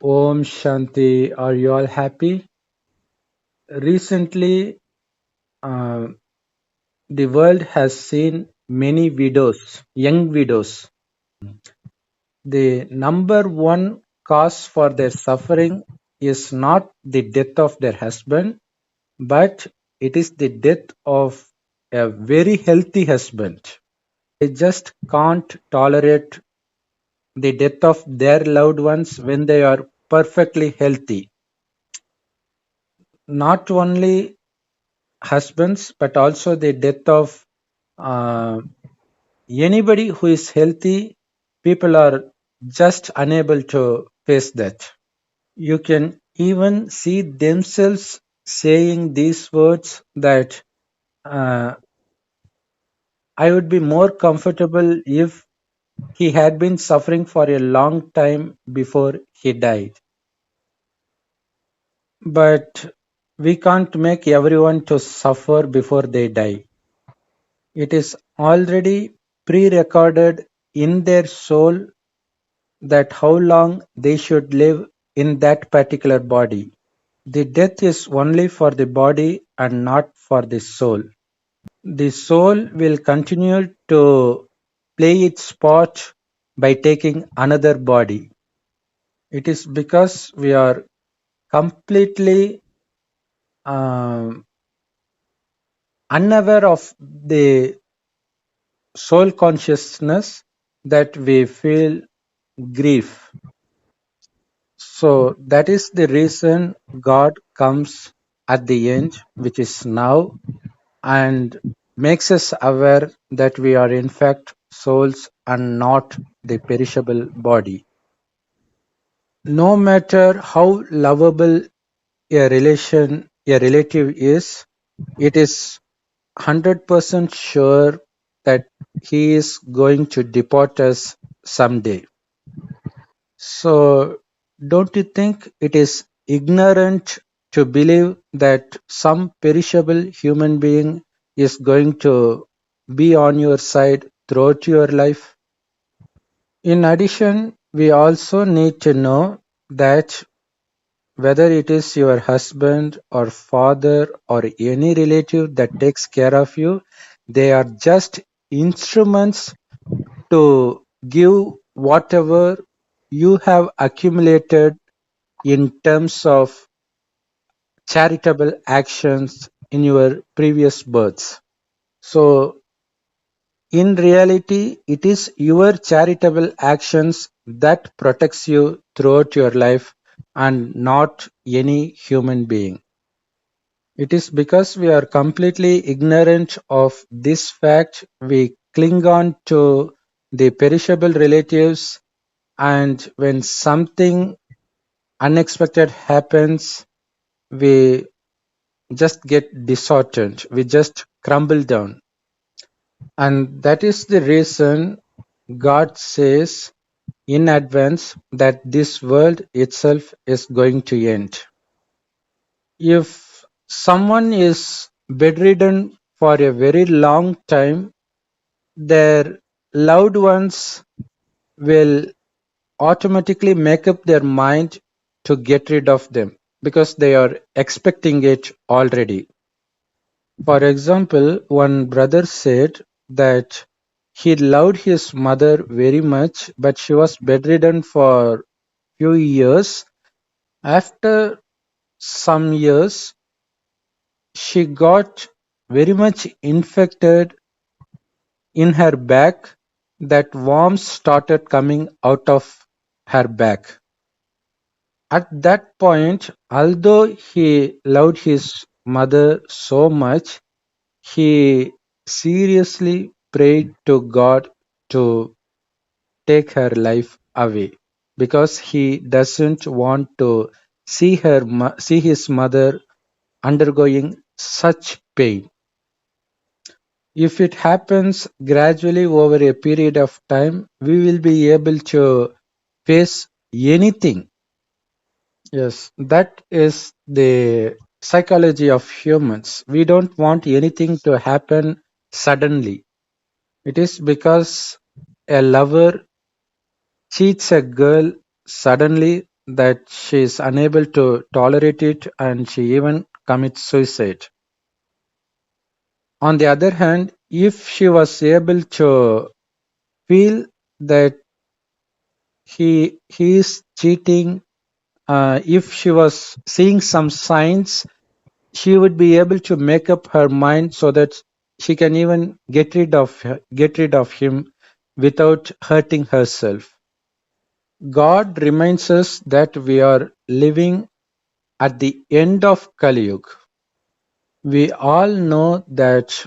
Om Shanti, are you all happy? Recently, uh, the world has seen many widows, young widows. The number one cause for their suffering is not the death of their husband, but it is the death of a very healthy husband. They just can't tolerate the death of their loved ones when they are perfectly healthy. Not only husbands, but also the death of uh, anybody who is healthy. People are just unable to face that. You can even see themselves saying these words that I would be more comfortable if he had been suffering for a long time before he died. But we can't make everyone to suffer before they die. It is already pre-recorded in their soul that how long they should live in that particular body. The death is only for the body and not for the soul. The soul will continue to play its part by taking another body. It is because we are completely um, unaware of the soul consciousness that we feel grief. So that is the reason God comes at the end, which is now, and makes us aware that we are in fact souls and not the perishable body. No matter how lovable a relative is, it is 100% sure that he is going to depart us someday. So, don't you think it is ignorant to believe that some perishable human being is going to be on your side throughout your life? In addition, we also need to know that whether it is your husband or father or any relative that takes care of you, they are just instruments to give whatever you have accumulated in terms of charitable actions in your previous births. So, in reality, it is your charitable actions that protects you throughout your life and not any human being. It is because we are completely ignorant of this fact we cling on to the perishable relatives, and when something unexpected happens, we just get disheartened, we just crumble down. And that is the reason God says in advance that this world itself is going to end. If someone is bedridden for a very long time, their loved ones will automatically make up their mind to get rid of them because they are expecting it already. For example, one brother said that he loved his mother very much, but she was bedridden for few years. After some years, she got very much infected in her back, that worms started coming out of her back. At that point, although he loved his mother so much, he seriously prayed to God to take her life away because he doesn't want to see his mother undergoing such pain. If it happens gradually over a period of time, we will be able to face anything. Yes, that is the psychology of humans. We don't want anything to happen suddenly. It is because a lover cheats a girl suddenly that she is unable to tolerate it and she even commits suicide. On the other hand, if she was able to feel that he is cheating, if she was seeing some signs, she would be able to make up her mind so that she can even get rid of him without hurting herself. God reminds us that we are living at the end of Kali Yuga. We all know that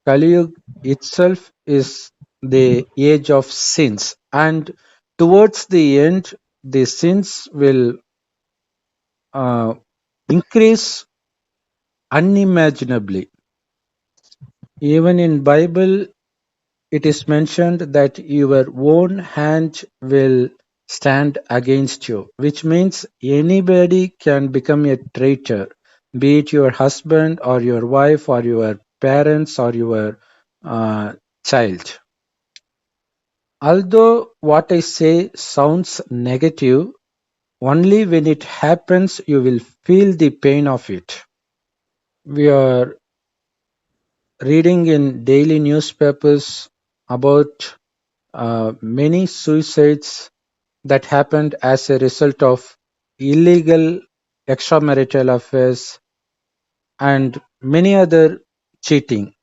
Kali Yuga itself is the age of sins, and towards the end, the sins will uh, increase unimaginably. Even in Bible, it is mentioned that your own hand will stand against you, which means anybody can become a traitor, be it your husband or your wife or your parents or your uh, child. Although what I say sounds negative, only when it happens you will feel the pain of it. We are reading in daily newspapers about many suicides that happened as a result of illegal extramarital affairs and many other cheating.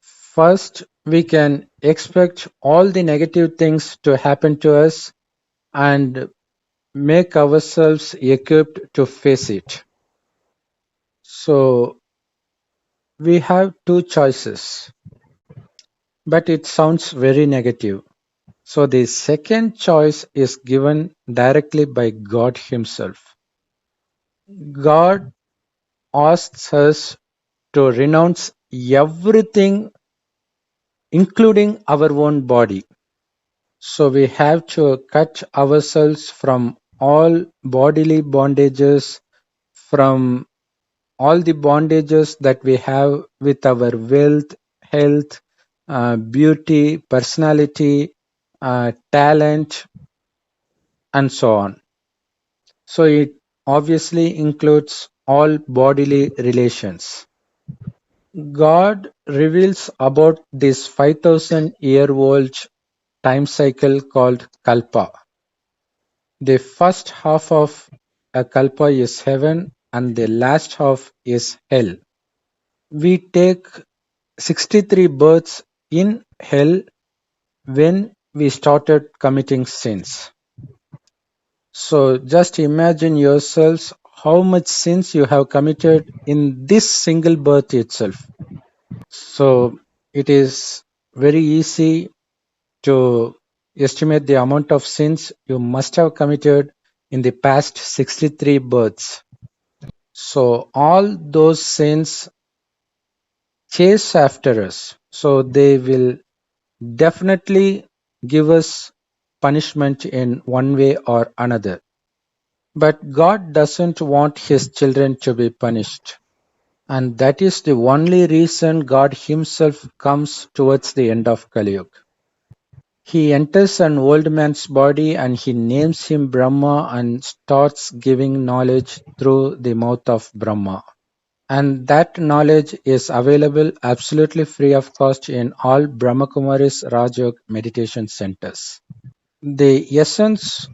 First, we can expect all the negative things to happen to us and make ourselves equipped to face it. So, we have two choices, but it sounds very negative. So, the second choice is given directly by God Himself. God asks us to renounce everything, including our own body. So we have to cut ourselves from all bodily bondages, from all the bondages that we have with our wealth, health, beauty, personality, talent, and so on. So it obviously includes all bodily relations. God reveals about this 5,000-year-old time cycle called Kalpa. The first half of a Kalpa is heaven and the last half is hell. We take 63 births in hell when we started committing sins. So just imagine yourselves how much sins you have committed in this single birth itself. So it is very easy to estimate the amount of sins you must have committed in the past 63 births. So all those sins chase after us. So they will definitely give us punishment in one way or another. But God doesn't want His children to be punished. And that is the only reason God Himself comes towards the end of Kali Yuga. He enters an old man's body and he names him Brahma and starts giving knowledge through the mouth of Brahma. And that knowledge is available absolutely free of cost in all Brahmakumaris Rajyog meditation centers. The essence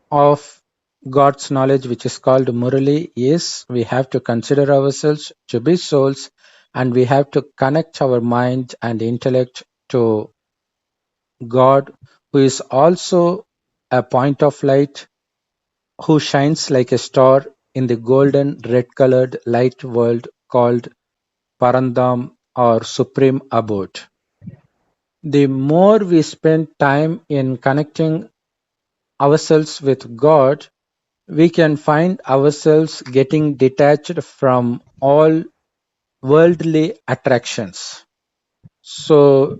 of God's knowledge, which is called Murli, is we have to consider ourselves to be souls and we have to connect our mind and intellect to God, who is also a point of light, who shines like a star in the golden red-colored light world called Parandam or Supreme Abode. The more we spend time in connecting ourselves with God, we can find ourselves getting detached from all worldly attractions. So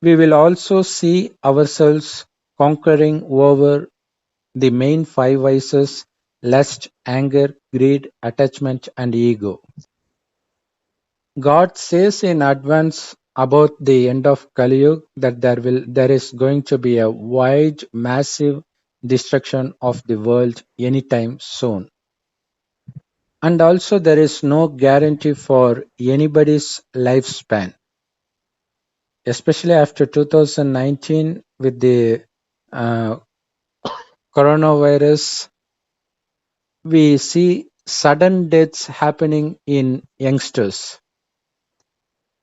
we will also see ourselves conquering over the main five vices: lust, anger, greed, attachment, and ego. God says in advance about the end of Kali Yuga that there is going to be a wide, massive destruction of the world anytime soon. And also, there is no guarantee for anybody's lifespan, especially after 2019 with the uh, coronavirus. We see sudden deaths happening in youngsters.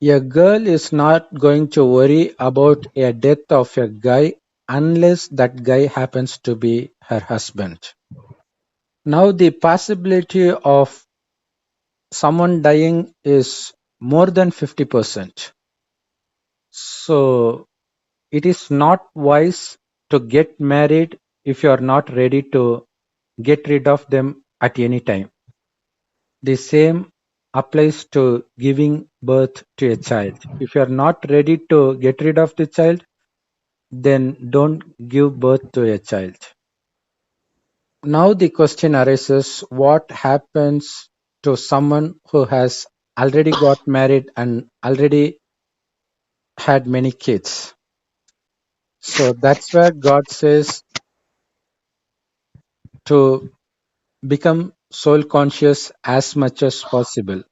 A girl is not going to worry about a death of a guy unless that guy happens to be her husband. Now, the possibility of someone dying is more than 50%. So, it is not wise to get married if you are not ready to get rid of them at any time. The same applies to giving birth to a child. If you are not ready to get rid of the child, then don't give birth to a child. Now the question arises, what happens to someone who has already got married and already had many kids? So that's where God says to become soul conscious as much as possible.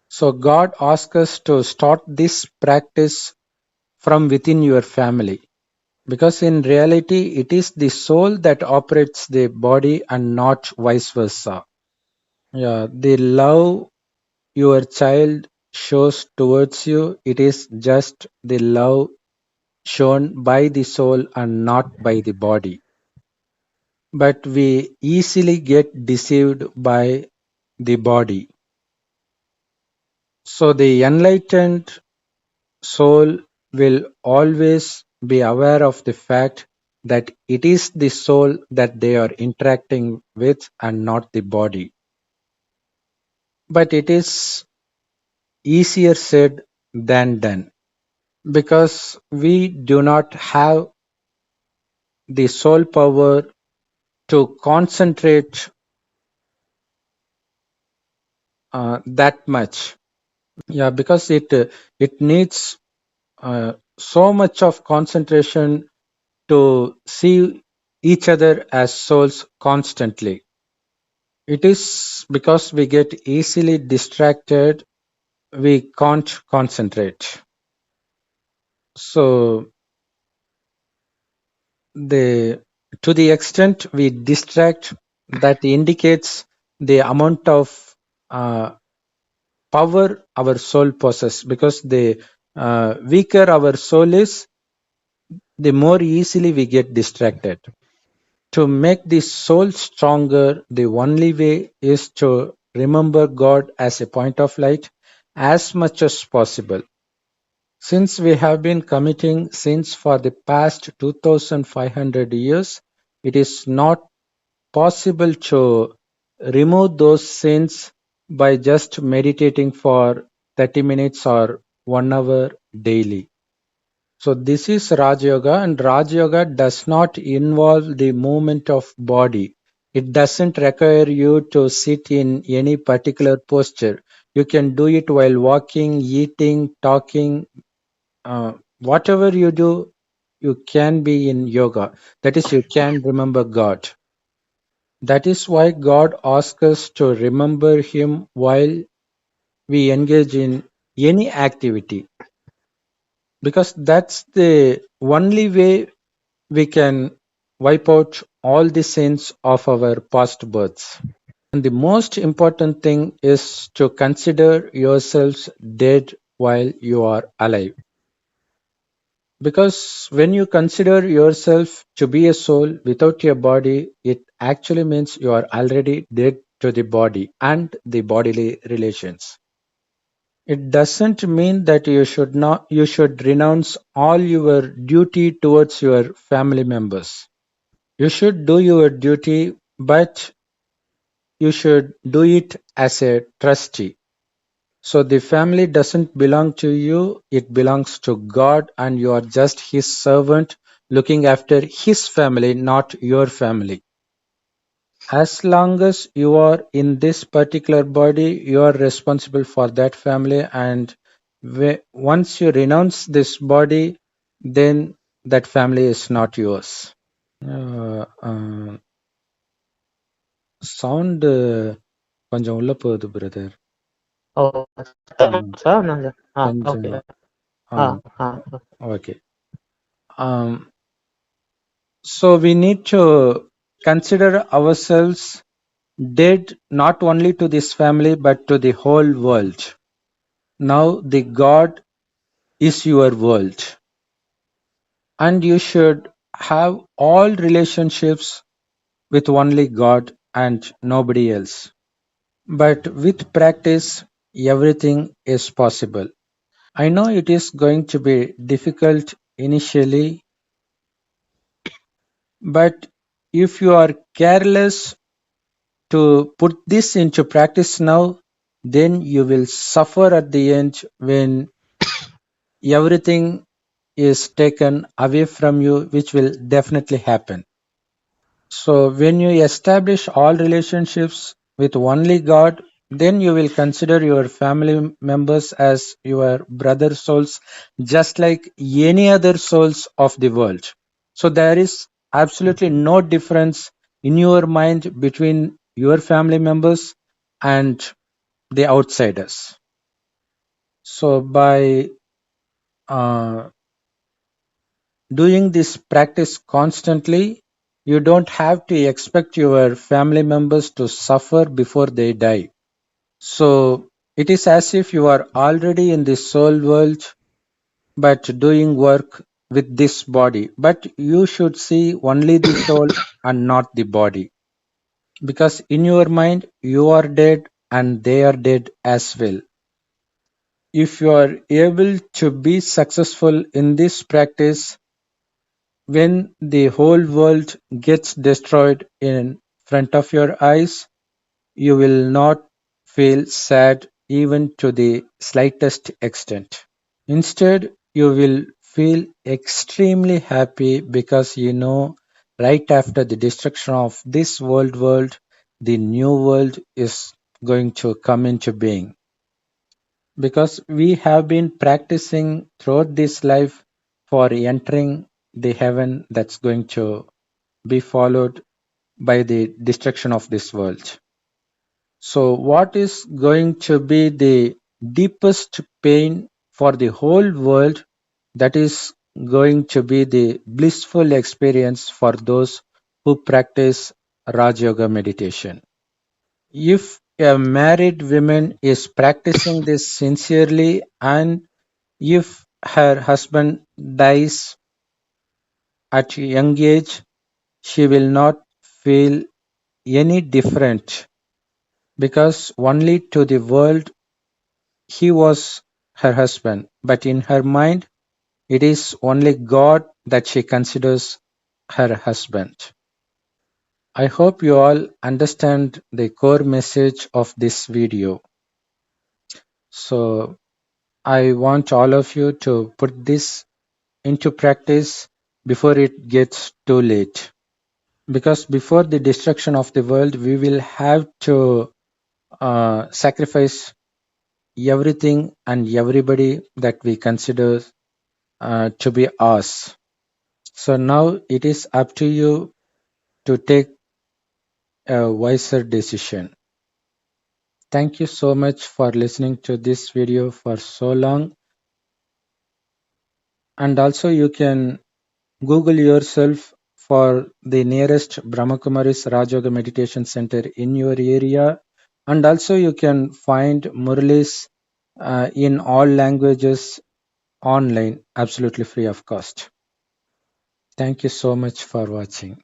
So God asks us to start this practice from within your family, because in reality it is the soul that operates the body and not vice versa. Yeah, the love your child shows towards you, it is just the love shown by the soul and not by the body. But we easily get deceived by the body. So the enlightened soul will always be aware of the fact that it is the soul that they are interacting with and not the body. But it is easier said than done, because we do not have the soul power to concentrate that much. Yeah, because it needs so much of concentration to see each other as souls constantly. It is because we get easily distracted, we can't concentrate. So the to the extent we distract, that indicates the amount of power our soul possesses, because the weaker our soul is, the more easily we get distracted. To make the soul stronger, the only way is to remember God as a point of light as much as possible. Since we have been committing sins for the past 2500 years, it is not possible to remove those sins by just meditating for 30 minutes or 1 hour daily. So this is Raj Yoga, and Raj Yoga does not involve the movement of body. It doesn't require you to sit in any particular posture. You can do it while walking, eating, talking, whatever you do, you can be in yoga. That is, you can remember God. That is why God asks us to remember Him while we engage in any activity, because that's the only way we can wipe out all the sins of our past births. And the most important thing is to consider yourselves dead while you are alive. Because when you consider yourself to be a soul without your body, it actually means you are already dead to the body and the bodily relations. It doesn't mean that you should renounce all your duty towards your family members. You should do your duty, but you should do it as a trustee. So the family doesn't belong to you, it belongs to God, and you are just His servant looking after His family, not your family. As long as you are in this particular body, you are responsible for that family, and once you renounce this body, then that family is not yours. Sound கொஞ்சம் உள்ள போகுது brother. ஓ sir கொஞ்சம் okay okay. So we need to consider ourselves dead not only to this family but to the whole world. Now the God is your world, and you should have all relationships with only God and nobody else. But with practice, everything is possible. I know it is going to be difficult initially, but if you are careless to put this into practice now, then you will suffer at the end when everything is taken away from you, which will definitely happen. So when you establish all relationships with only God, then you will consider your family members as your brother souls, just like any other souls of the world. So there is absolutely no difference in your mind between your family members and the outsiders. So by uh, doing this practice constantly, you don't have to expect your family members to suffer before they die. So it is as if you are already in the soul world but doing work with this body. But you should see only the soul and not the body. Because in your mind, you are dead and they are dead as well. If you are able to be successful in this practice, when the whole world gets destroyed in front of your eyes, you will not feel sad even to the slightest extent. Instead, you will feel extremely happy because you know right after the destruction of this world, the new world is going to come into being. Because we have been practicing throughout this life for entering the heaven that's going to be followed by the destruction of this world. So what is going to be the deepest pain for the whole world? That is going to be the blissful experience for those who practice Raj Yoga meditation. If a married woman is practicing this sincerely, and if her husband dies at a young age, she will not feel any different, because only to the world he was her husband, but in her mind it is only God that she considers her husband. I hope you all understand the core message of this video. So I want all of you to put this into practice before it gets too late. Because before the destruction of the world, we will have to sacrifice everything and everybody that we consider to be ours. So now it is up to you to take a wiser decision. Thank you so much for listening to this video for so long. And also you can Google yourself for the nearest Brahmakumaris Raj Yoga Meditation Center in your area. And also you can find Murlis in all languages online, absolutely free of cost. Thank you so much for watching.